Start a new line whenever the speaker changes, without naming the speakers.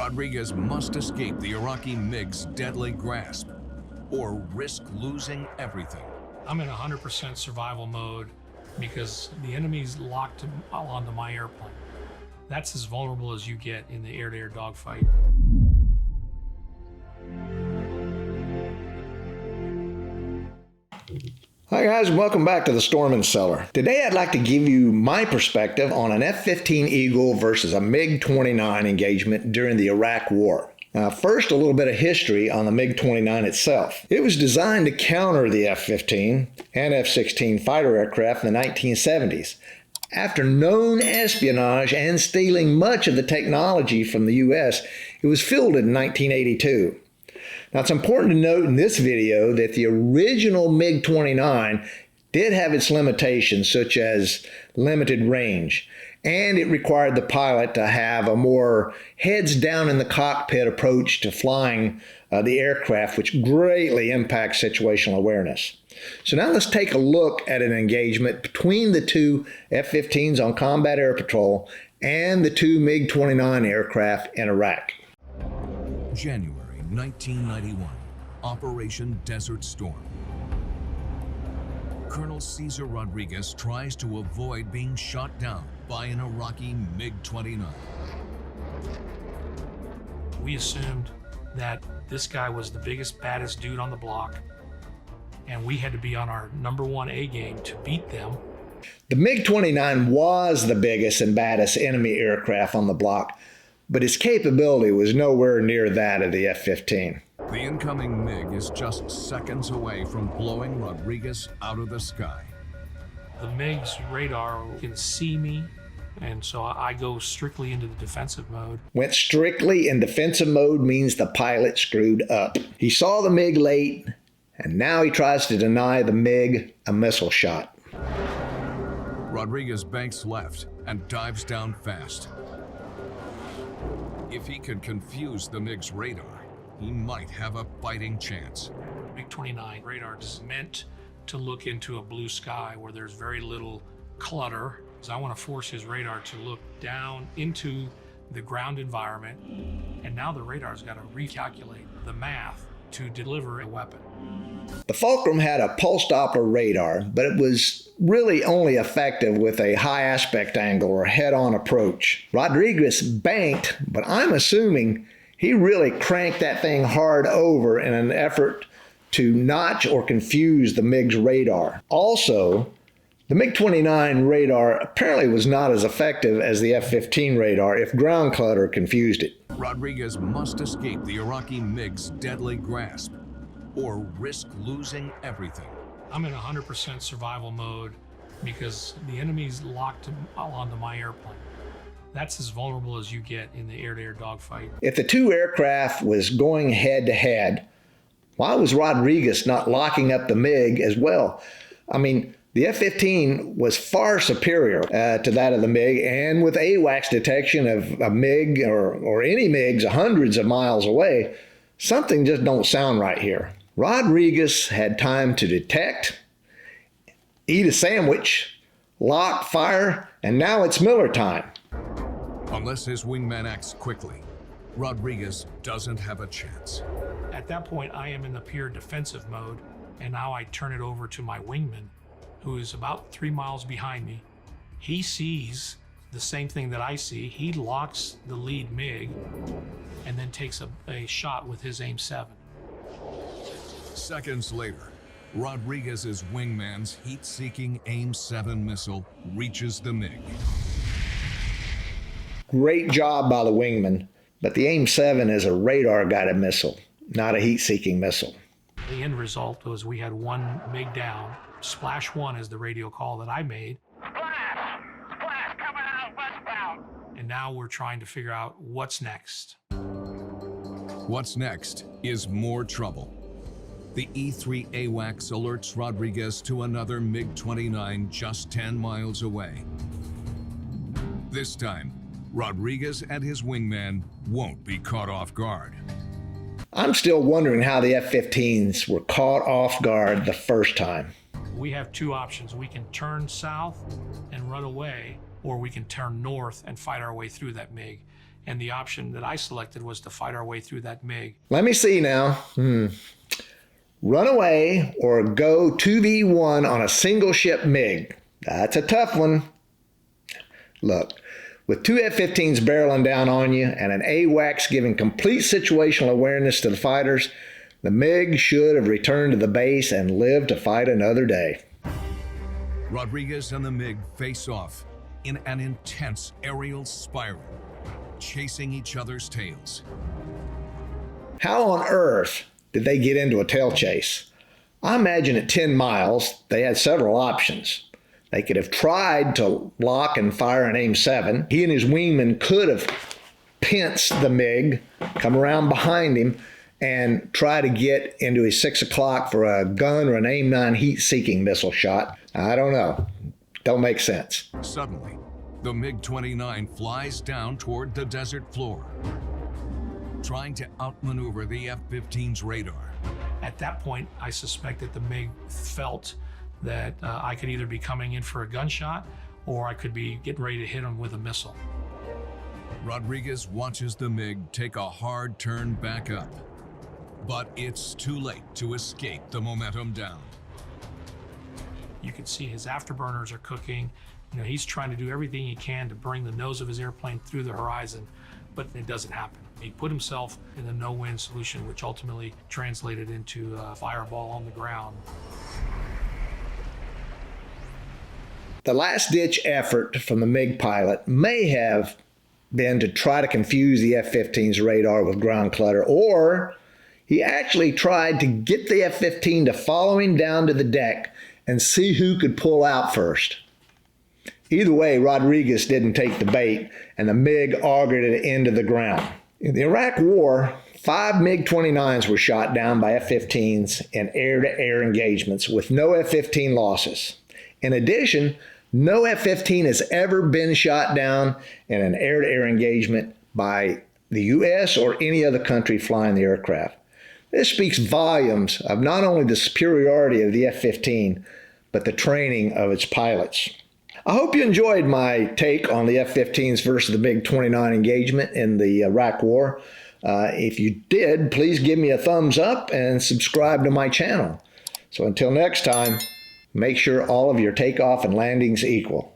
Rodriguez must escape the Iraqi MiG's deadly grasp or risk losing everything.
I'm in 100% survival mode because the enemy's locked onto my airplane. That's as vulnerable as you get in the air-to-air dogfight.
Hi guys, and welcome back to the Storm and Cellar. Today I'd like to give you my perspective on an F-15 Eagle versus a MiG-29 engagement during the Iraq War. Now first, a little bit of history on the MiG-29 itself. It was designed to counter the F-15 and F-16 fighter aircraft in the 1970s. After known espionage and stealing much of the technology from the US, it was fielded in 1982. Now, it's important to note in this video that the original MiG-29 did have its limitations, such as limited range, and it required the pilot to have a more heads down in the cockpit approach to flying the aircraft, which greatly impacts situational awareness. So now let's take a look at an engagement between the two F-15s on combat air patrol and the two MiG-29 aircraft in Iraq.
January 1991, Operation Desert Storm. Colonel Cesar Rodriguez tries to avoid being shot down by an Iraqi MiG-29.
We assumed that this guy was the biggest, baddest dude on the block, and we had to be on our #1 A game to beat them.
The MiG-29 was the biggest and baddest enemy aircraft on the block, but its capability was nowhere near that of the F-15.
The incoming MiG is just seconds away from blowing Rodriguez out of the sky.
The MiG's radar can see me, and so I go strictly into the defensive mode.
Went strictly in defensive mode means the pilot screwed up. He saw the MiG late, and now he tries to deny the MiG a missile shot.
Rodriguez banks left and dives down fast. If he could confuse the MiG's radar, he might have a fighting chance.
MiG-29 radar is meant to look into a blue sky where there's very little clutter. So I want to force his radar to look down into the ground environment. And now the radar's got to recalculate the math to deliver a weapon.
The Fulcrum had a pulse Doppler radar, but it was really only effective with a high aspect angle or head-on approach. Rodriguez banked, but I'm assuming he really cranked that thing hard over in an effort to notch or confuse the MiG's radar. Also, the MiG-29 radar apparently was not as effective as the F-15 radar if ground clutter confused it.
Rodriguez must escape the Iraqi MiG's deadly grasp or risk losing everything.
I'm in 100% survival mode because the enemy's locked onto my airplane. That's as vulnerable as you get in the air-to-air dogfight.
If the two aircraft was going head-to-head, why was Rodriguez not locking up the MiG as well? I mean, the F-15 was far superior to that of the MiG, and with AWACS detection of a MiG or any MiGs hundreds of miles away, something just don't sound right here. Rodriguez had time to detect, eat a sandwich, lock, fire, and now it's Miller time.
Unless his wingman acts quickly, Rodriguez doesn't have a chance.
At that point, I am in the pure defensive mode, and now I turn it over to my wingman, who is about 3 miles behind me. He sees the same thing that I see. He locks the lead MiG and then takes a shot with his AIM-7.
Seconds later, Rodriguez's wingman's heat-seeking AIM-7 missile reaches the MiG.
Great job by the wingman, but the AIM-7 is a radar-guided missile, not a heat-seeking missile.
The end result was we had one MiG down. Splash 1 is the radio call that I made.
Splash! Splash coming out westbound!
And now we're trying to figure out what's next.
What's next is more trouble. The E-3 AWACS alerts Rodriguez to another MiG-29 just 10 miles away. This time, Rodriguez and his wingman won't be caught off guard.
I'm still wondering how the F-15s were caught off guard the first time.
We have two options. We can turn south and run away, or we can turn north and fight our way through that MiG. And the option that I selected was to fight our way through that MiG.
Let me see now. Run away or go 2v1 on a single ship MiG. That's a tough one. Look, with two F-15s barreling down on you and an AWACS giving complete situational awareness to the fighters, the MiG should have returned to the base and lived to fight another day.
Rodriguez and the MiG face off in an intense aerial spiral, chasing each other's tails.
How on earth did they get into a tail chase? I imagine at 10 miles, they had several options. They could have tried to lock and fire an AIM-7. He and his wingman could have pinched the MiG, come around behind him, and try to get into his 6 o'clock for a gun or an AIM-9 heat-seeking missile shot. I don't know. Don't make sense.
Suddenly, the MiG-29 flies down toward the desert floor, trying to outmaneuver the F-15's radar.
At that point, I suspected the MiG felt that I could either be coming in for a gunshot or I could be getting ready to hit him with a missile.
Rodriguez watches the MiG take a hard turn back up, but it's too late to escape the momentum down.
You can see his afterburners are cooking. You know, he's trying to do everything he can to bring the nose of his airplane through the horizon, but it doesn't happen. He put himself in a no-win solution, which ultimately translated into a fireball on the ground.
The last-ditch effort from the MiG pilot may have been to try to confuse the F-15's radar with ground clutter, or he actually tried to get the F-15 to follow him down to the deck and see who could pull out first. Either way, Rodriguez didn't take the bait, and the MiG augured it into the ground. In the Iraq War, 5 MiG-29s were shot down by F-15s in air-to-air engagements with no F-15 losses. In addition, no F-15 has ever been shot down in an air-to-air engagement by the U.S. or any other country flying the aircraft. This speaks volumes of not only the superiority of the F-15, but the training of its pilots. I hope you enjoyed my take on the F-15s versus the MiG-29 engagement in the Iraq War. If you did, please give me a thumbs up and subscribe to my channel. So until next time, make sure all of your takeoff and landings equal.